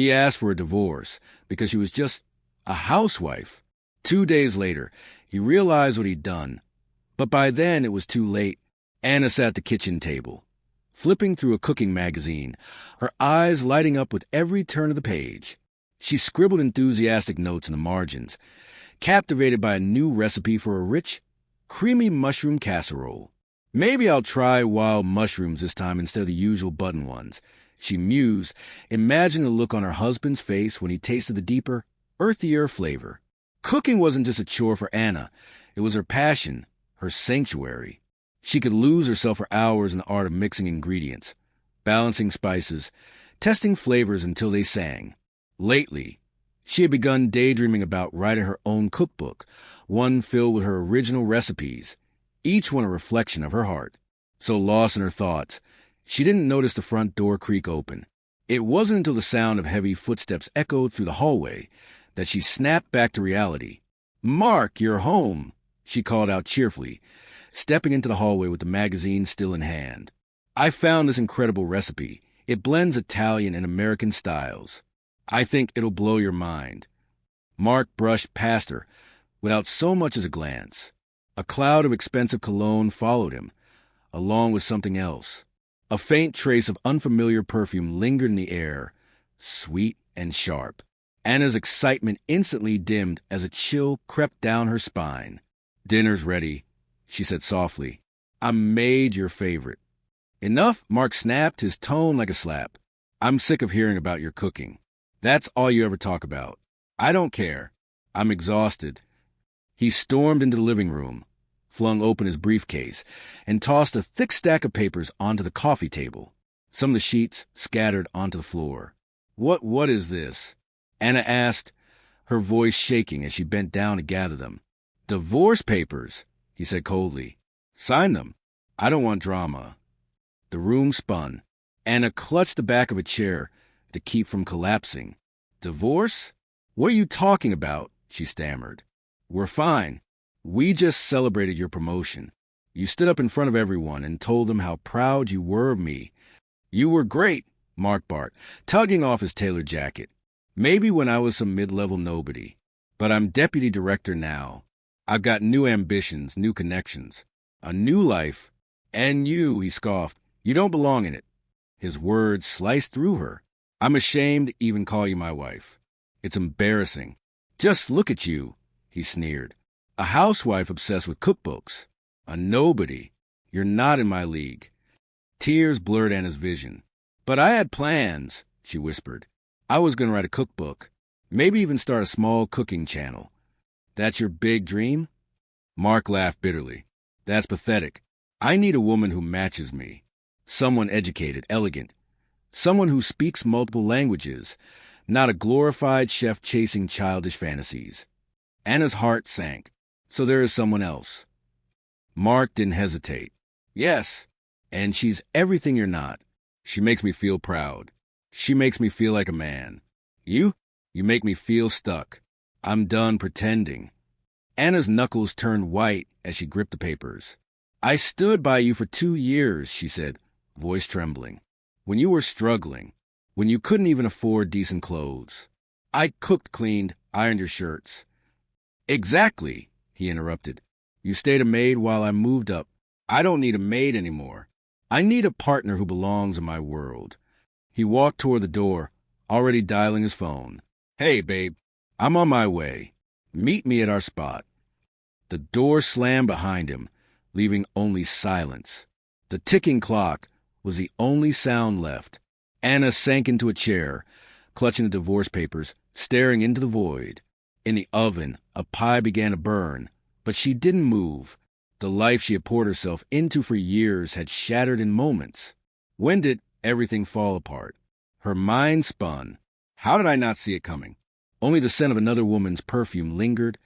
He asked for a divorce because she was just a housewife. 2 days later, he realized what he'd done. But by then, it was too late. Anna sat at the kitchen table, flipping through a cooking magazine, her eyes lighting up with every turn of the page. She scribbled enthusiastic notes in the margins, captivated by a new recipe for a rich, creamy mushroom casserole. Maybe I'll try wild mushrooms this time instead of the usual button ones, she mused, imagining the look on her husband's face when he tasted the deeper, earthier flavor. Cooking wasn't just a chore for Anna. It was her passion, her sanctuary. She could lose herself for hours in the art of mixing ingredients, balancing spices, testing flavors until they sang. Lately, she had begun daydreaming about writing her own cookbook, one filled with her original recipes, each one a reflection of her heart. So lost in her thoughts, she didn't notice the front door creak open. It wasn't until the sound of heavy footsteps echoed through the hallway that she snapped back to reality. "Mark, you're home," she called out cheerfully, stepping into the hallway with the magazine still in hand. "I found this incredible recipe. It blends Italian and American styles. I think it'll blow your mind." Mark brushed past her without so much as a glance. A cloud of expensive cologne followed him, along with something else. A faint trace of unfamiliar perfume lingered in the air, sweet and sharp. Anna's excitement instantly dimmed as a chill crept down her spine. "Dinner's ready," she said softly. "I made your favorite." "Enough," Mark snapped, his tone like a slap. "I'm sick of hearing about your cooking. That's all you ever talk about. I don't care. I'm exhausted." He stormed into the living room, flung open his briefcase, and tossed a thick stack of papers onto the coffee table. Some of the sheets scattered onto the floor. What is this?" Anna asked, her voice shaking as she bent down to gather them. "Divorce papers," he said coldly. "Sign them. I don't want drama." The room spun. Anna clutched the back of a chair to keep from collapsing. "Divorce? What are you talking about?" she stammered. "We're fine. We just celebrated your promotion. You stood up in front of everyone and told them how proud you were of me." "You were great," Mark barked, tugging off his tailored jacket. "Maybe when I was some mid-level nobody. But I'm deputy director now. I've got new ambitions, new connections, a new life. And you," he scoffed, "you don't belong in it." His words sliced through her. "I'm ashamed to even call you my wife. It's embarrassing. Just look at you," he sneered. "A housewife obsessed with cookbooks. A nobody. You're not in my league." Tears blurred Anna's vision. "But I had plans," she whispered. "I was going to write a cookbook. Maybe even start a small cooking channel." "That's your big dream?" Mark laughed bitterly. "That's pathetic. I need a woman who matches me. Someone educated, elegant. Someone who speaks multiple languages, not a glorified chef chasing childish fantasies." Anna's heart sank. "So there is someone else." Mark didn't hesitate. "Yes, and she's everything you're not. She makes me feel proud. She makes me feel like a man. You make me feel stuck. I'm done pretending." Anna's knuckles turned white as she gripped the papers. "I stood by you for 2 years," she said, voice trembling. "When you were struggling, when you couldn't even afford decent clothes. I cooked, cleaned, ironed your shirts." "Exactly," he interrupted. "You stayed a maid while I moved up. I don't need a maid anymore. I need a partner who belongs in my world." He walked toward the door, already dialing his phone. "Hey, babe, I'm on my way. Meet me at our spot." The door slammed behind him, leaving only silence. The ticking clock was the only sound left. Anna sank into a chair, clutching the divorce papers, staring into the void. In the oven, a pie began to burn, but she didn't move. The life she had poured herself into for years had shattered in moments. When did everything fall apart? Her mind spun. How did I not see it coming? Only the scent of another woman's perfume lingered,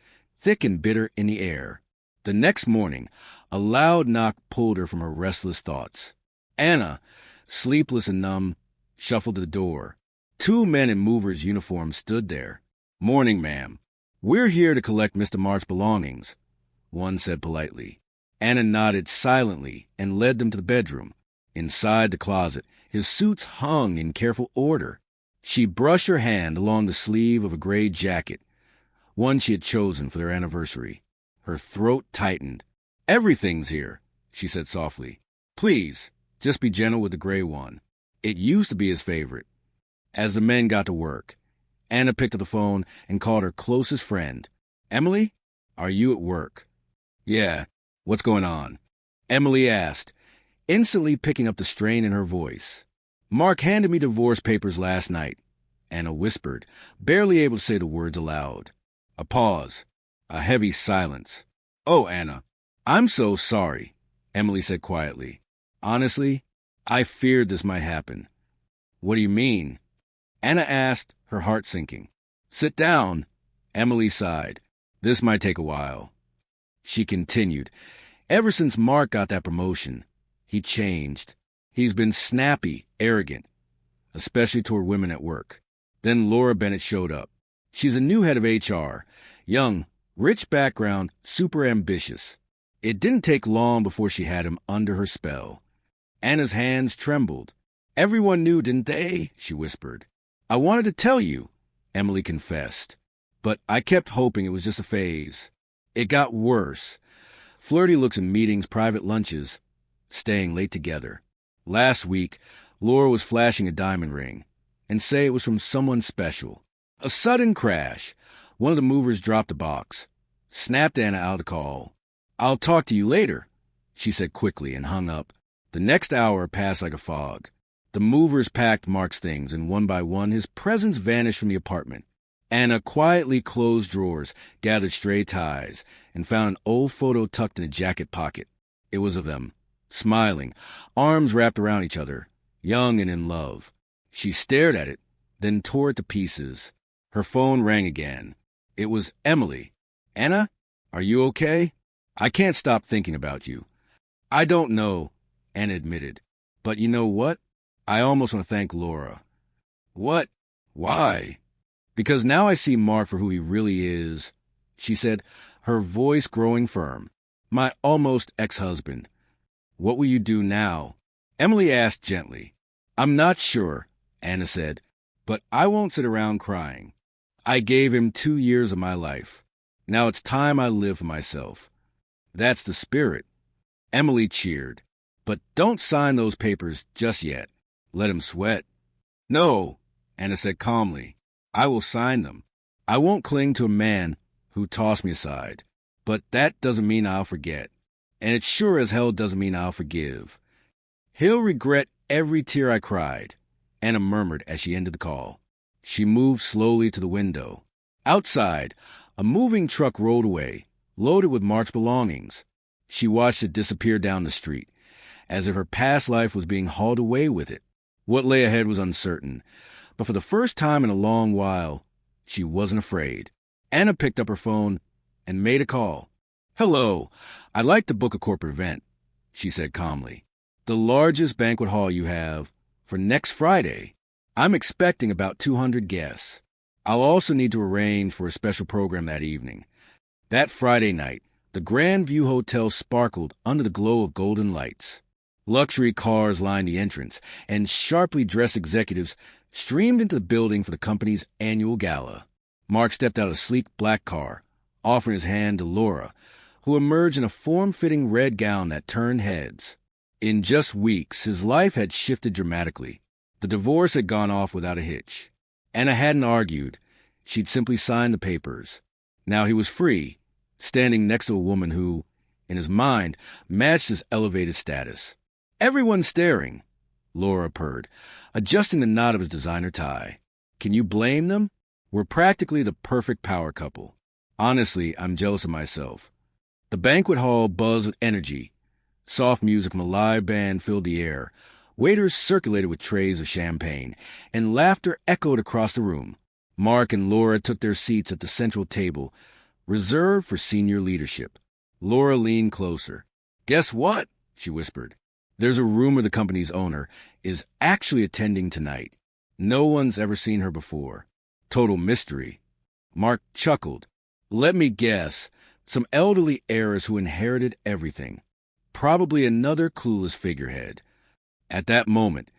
thick and bitter in the air. The next morning, a loud knock pulled her from her restless thoughts. Anna, sleepless and numb, shuffled to the door. 2 men in movers' uniforms stood there. "Morning, ma'am. We're here to collect Mr. Mark's belongings," one said politely. Anna nodded silently and led them to the bedroom. Inside the closet, his suits hung in careful order. She brushed her hand along the sleeve of a gray jacket, one she had chosen for their anniversary. Her throat tightened. "Everything's here," she said softly. "Please, just be gentle with the gray one. It used to be his favorite." As the men got to work, Anna picked up the phone and called her closest friend. "Emily, are you at work?" "Yeah. What's going on?" Emily asked, instantly picking up the strain in her voice. "Mark handed me divorce papers last night," Anna whispered, barely able to say the words aloud. A pause. A heavy silence. "Oh, Anna, I'm so sorry," Emily said quietly. "Honestly, I feared this might happen." "What do you mean?" Anna asked, her heart sinking. "Sit down." Emily sighed. "This might take a while." She continued. "Ever since Mark got that promotion, he changed. He's been snappy, arrogant, especially toward women at work." Then Laura Bennett showed up. She's a new head of HR. Young, rich background, super ambitious. It didn't take long before she had him under her spell. Anna's hands trembled. "Everyone knew, didn't they?" she whispered. "I wanted to tell you," Emily confessed. "But I kept hoping it was just a phase. It got worse. Flirty looks in meetings, private lunches, staying late together. Last week, Laura was flashing a diamond ring and say it was from someone special. A sudden crash. One of the movers dropped a box, snapped Anna out of the call. "I'll talk to you later," she said quickly and hung up. The next hour passed like a fog. The movers packed Mark's things, and one by one his presence vanished from the apartment. Anna quietly closed drawers, gathered stray ties, and found an old photo tucked in a jacket pocket. It was of them, smiling, arms wrapped around each other, young and in love. She stared at it, then tore it to pieces. Her phone rang again. It was Emily. "Anna, are you okay? I can't stop thinking about you." "I don't know," Anna admitted. "But you know what? I almost want to thank Laura." "What? Why?" "Because now I see Mark for who he really is," she said, her voice growing firm. "My almost ex-husband." "What will you do now?" Emily asked gently. "I'm not sure," Anna said, "but I won't sit around crying. I gave him 2 years of my life. Now it's time I live for myself." "That's the spirit." Emily cheered. "But don't sign those papers just yet. Let him sweat." "No," Anna said calmly. "I will sign them. I won't cling to a man who tossed me aside. But that doesn't mean I'll forget. And it sure as hell doesn't mean I'll forgive. He'll regret every tear I cried," Anna murmured as she ended the call. She moved slowly to the window. Outside, a moving truck rolled away, loaded with Mark's belongings. She watched it disappear down the street, as if her past life was being hauled away with it. What lay ahead was uncertain, but for the first time in a long while, she wasn't afraid. Anna picked up her phone and made a call. "Hello, I'd like to book a corporate event," she said calmly. "The largest banquet hall you have for next Friday. I'm expecting about 200 guests. I'll also need to arrange for a special program that evening." That Friday night, the Grand View Hotel sparkled under the glow of golden lights. Luxury cars lined the entrance, and sharply dressed executives streamed into the building for the company's annual gala. Mark stepped out of a sleek black car, offering his hand to Laura, who emerged in a form-fitting red gown that turned heads. In just weeks, his life had shifted dramatically. The divorce had gone off without a hitch. Anna hadn't argued. She'd simply signed the papers. Now he was free, standing next to a woman who, in his mind, matched his elevated status. "Everyone's staring," Laura purred, adjusting the knot of his designer tie. "Can you blame them? We're practically the perfect power couple. Honestly, I'm jealous of myself." The banquet hall buzzed with energy. Soft music from a live band filled the air. Waiters circulated with trays of champagne, and laughter echoed across the room. Mark and Laura took their seats at the central table, reserved for senior leadership. Laura leaned closer. "Guess what?" she whispered. "There's a rumor the company's owner is actually attending tonight. No one's ever seen her before. Total mystery." Mark chuckled. "Let me guess. Some elderly heiress who inherited everything. Probably another clueless figurehead." At that moment,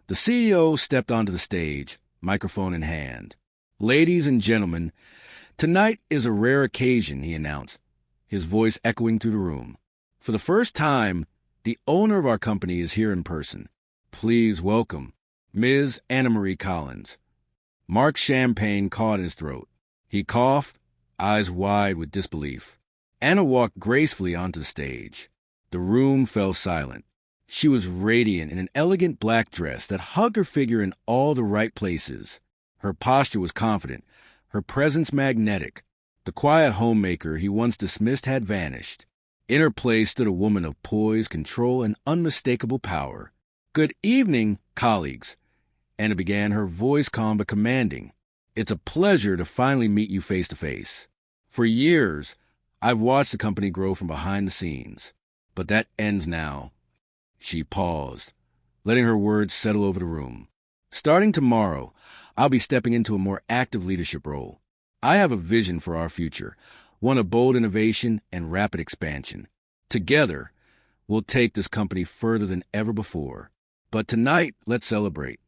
the CEO stepped onto the stage, microphone in hand. "Ladies and gentlemen, tonight is a rare occasion," he announced, his voice echoing through the room. "For the first time, the owner of our company is here in person. Please welcome Ms. Anna Marie Collins." Mark's champagne caught in his throat. He coughed, eyes wide with disbelief. Anna walked gracefully onto the stage. The room fell silent. She was radiant in an elegant black dress that hugged her figure in all the right places. Her posture was confident, her presence magnetic. The quiet homemaker he once dismissed had vanished. In her place stood a woman of poise, control, and unmistakable power. "Good evening, colleagues," Anna began, her voice calm but commanding. "It's a pleasure to finally meet you face to face. For years, I've watched the company grow from behind the scenes. But that ends now." She paused, letting her words settle over the room. "Starting tomorrow, I'll be stepping into a more active leadership role. I have a vision for our future, one of bold innovation and rapid expansion. Together, we'll take this company further than ever before. But tonight, let's celebrate."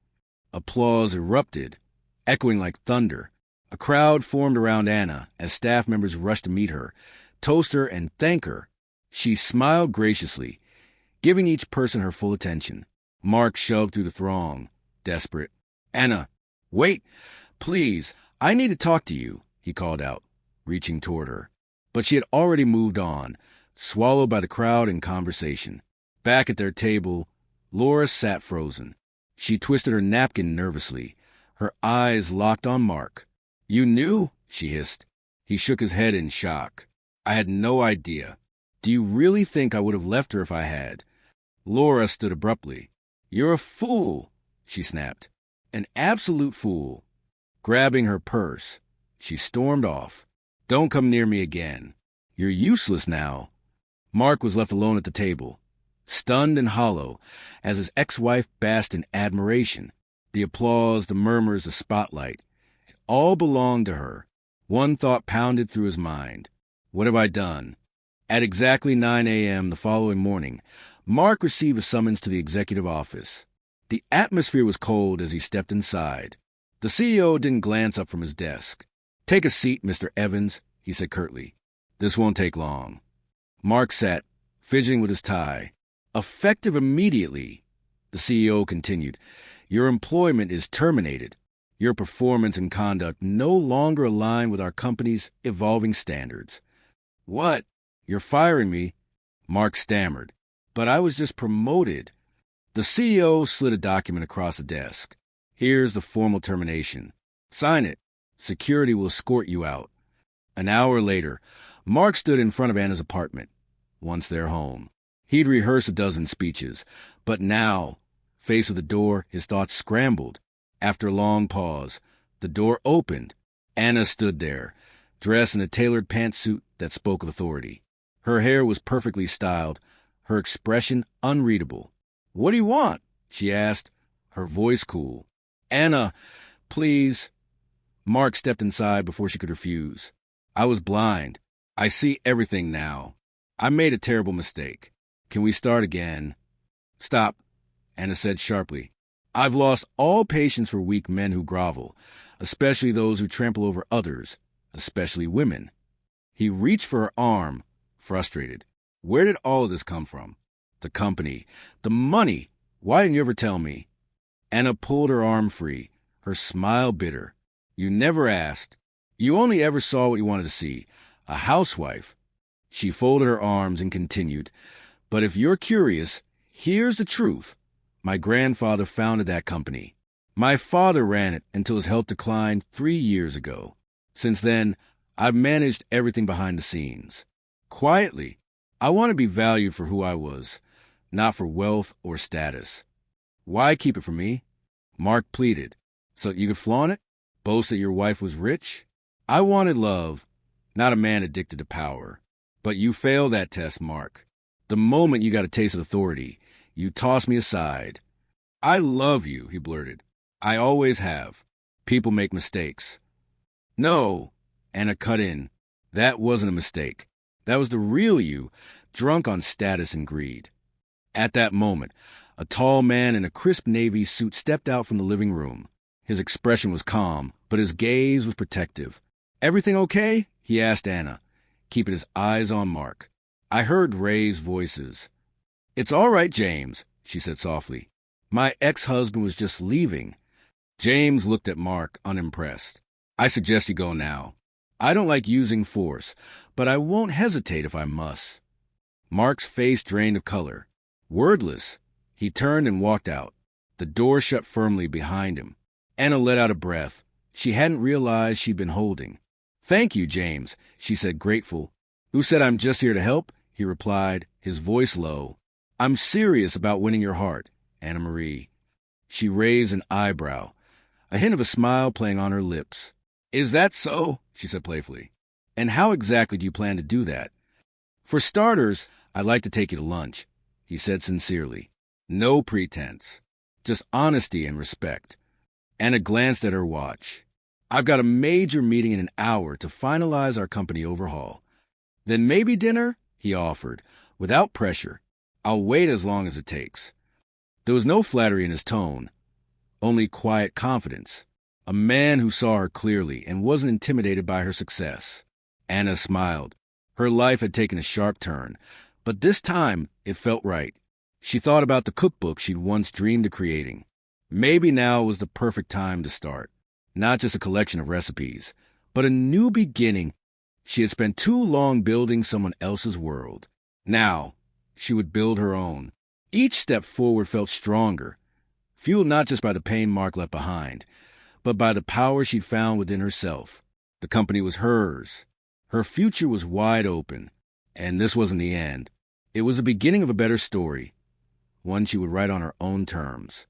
Applause erupted, echoing like thunder. A crowd formed around Anna as staff members rushed to meet her, toast her, and thank her. She smiled graciously, giving each person her full attention. Mark shoved through the throng, desperate. "Anna, wait, please, I need to talk to you," he called out, reaching toward her. But she had already moved on, swallowed by the crowd and conversation. Back at their table, Laura sat frozen. She twisted her napkin nervously, her eyes locked on Mark. "You knew?" she hissed. He shook his head in shock. "I had no idea. Do you really think I would have left her if I had?" Laura stood abruptly. "You're a fool," she snapped. "An absolute fool." Grabbing her purse, she stormed off. "Don't come near me again. You're useless now." Mark was left alone at the table, stunned and hollow, as his ex-wife basked in admiration. The applause, the murmurs, the spotlight, it all belonged to her. One thought pounded through his mind. What have I done? At exactly 9 a.m. the following morning, Mark received a summons to the executive office. The atmosphere was cold as he stepped inside. The CEO didn't glance up from his desk. "Take a seat, Mr. Evans," he said curtly. "This won't take long." Mark sat, fidgeting with his tie. "Effective immediately," the CEO continued. "Your employment is terminated. Your performance and conduct no longer align with our company's evolving standards." "What? You're firing me?" Mark stammered. "But I was just promoted." The CEO slid a document across the desk. "Here's the formal termination. Sign it. Security will escort you out." An hour later, Mark stood in front of Anna's apartment, once their home. He'd rehearsed a dozen speeches, but now, faced with the door, his thoughts scrambled. After a long pause, the door opened. Anna stood there, dressed in a tailored pantsuit that spoke of authority. Her hair was perfectly styled, her expression unreadable. "What do you want?" she asked, her voice cool. "Anna, please." Mark stepped inside before she could refuse. "I was blind. I see everything now. I made a terrible mistake. Can we start again?" "Stop," Anna said sharply. "I've lost all patience for weak men who grovel, especially those who trample over others, especially women." He reached for her arm, frustrated. "Where did all of this come from?" "The company. The money. Why didn't you ever tell me?" Anna pulled her arm free, her smile bitter. "You never asked. You only ever saw what you wanted to see. A housewife." She folded her arms and continued. "But if you're curious, here's the truth. My grandfather founded that company. My father ran it until his health declined 3 years ago. Since then, I've managed everything behind the scenes. Quietly, I want to be valued for who I was, not for wealth or status." "Why keep it from me?" Mark pleaded. "So you could flaunt it? Boast that your wife was rich?" "I wanted love, not a man addicted to power. But you failed that test, Mark. The moment you got a taste of authority, you tossed me aside." "I love you," he blurted. "I always have. People make mistakes." "No," Anna cut in. "That wasn't a mistake. That was the real you, drunk on status and greed." At that moment, a tall man in a crisp navy suit stepped out from the living room. His expression was calm, but his gaze was protective. "Everything okay?" he asked Anna, keeping his eyes on Mark. I heard raised voices. "It's all right, James," she said softly. "My ex-husband was just leaving." James looked at Mark, unimpressed. "I suggest you go now. I don't like using force, but I won't hesitate if I must." Mark's face drained of color. Wordless, he turned and walked out. The door shut firmly behind him. Anna let out a breath. She hadn't realized she'd been holding. "Thank you, James," she said, grateful. "Who said I'm just here to help?" he replied, his voice low. "I'm serious about winning your heart, Anna Marie." She raised an eyebrow, a hint of a smile playing on her lips. "Is that so?" she said playfully. "And how exactly do you plan to do that?" "For starters, I'd like to take you to lunch," he said sincerely. No pretense, just honesty and respect. Anna glanced at her watch. "I've got a major meeting in an hour to finalize our company overhaul." "Then maybe dinner?" he offered, without pressure. "I'll wait as long as it takes." There was no flattery in his tone, only quiet confidence. A man who saw her clearly and wasn't intimidated by her success. Anna smiled. Her life had taken a sharp turn, but this time it felt right. She thought about the cookbook she'd once dreamed of creating. Maybe now was the perfect time to start. Not just a collection of recipes, but a new beginning. She had spent too long building someone else's world. Now, she would build her own. Each step forward felt stronger, fueled not just by the pain Mark left behind, but by the power she'd found within herself. The company was hers. Her future was wide open. And this wasn't the end. It was the beginning of a better story, one she would write on her own terms.